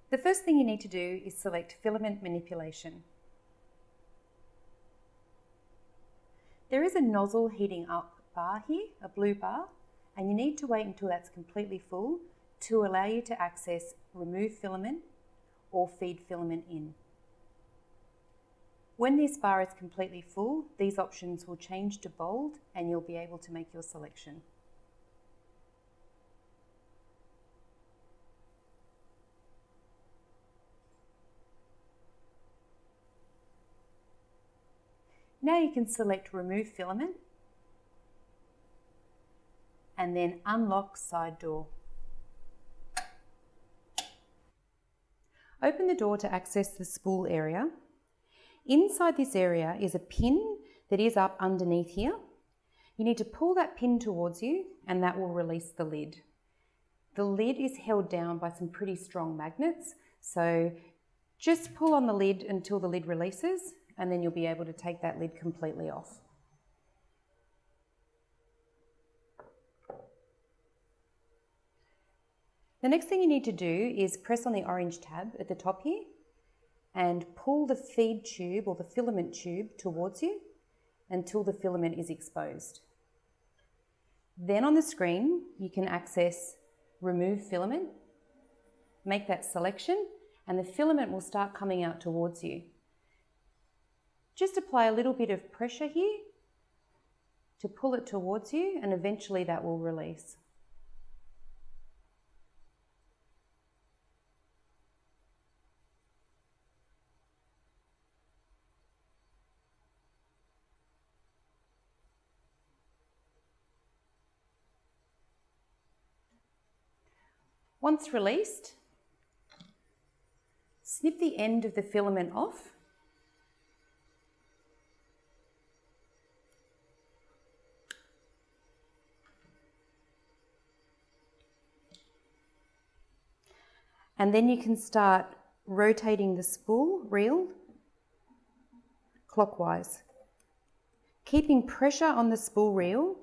The first thing you need to do is select filament manipulation. There is a nozzle heating up bar here, a blue bar, and you need to wait until that's completely full to allow you to access remove filament or feed filament in. When this bar is completely full, these options will change to bold and you'll be able to make your selection. Now you can select remove filament and then unlock side door. Open the door to access the spool area. Inside this area is a pin that is up underneath here. You need to pull that pin towards you and that will release the lid. The lid is held down by some pretty strong magnets, so just pull on the lid until the lid releases and then you'll be able to take that lid completely off. The next thing you need to do is press on the orange tab at the top here and pull the feed tube or the filament tube towards you until the filament is exposed. Then on the screen, you can access remove filament, make that selection, and the filament will start coming out towards you. Just apply a little bit of pressure here to pull it towards you, and eventually that will release. Once released, snip the end of the filament off . And then you can start rotating the spool reel clockwise, keeping pressure on the spool reel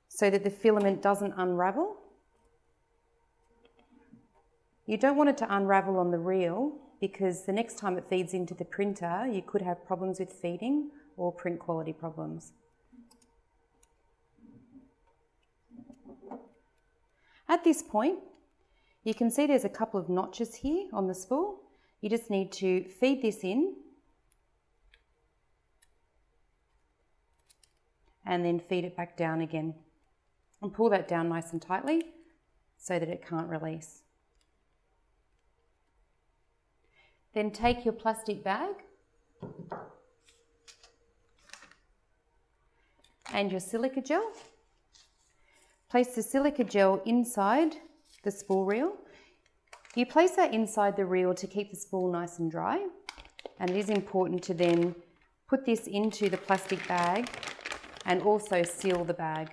so that the filament doesn't unravel. You don't want it to unravel on the reel because the next time it feeds into the printer, you could have problems with feeding or print quality problems. At this point, you can see there's a couple of notches here on the spool. You just need to feed this in and then feed it back down again and pull that down nice and tightly so that it can't release. Then take your plastic bag and your silica gel. Place the silica gel inside the spool reel. You place that inside the reel to keep the spool nice and dry, and it is important to then put this into the plastic bag and also seal the bag.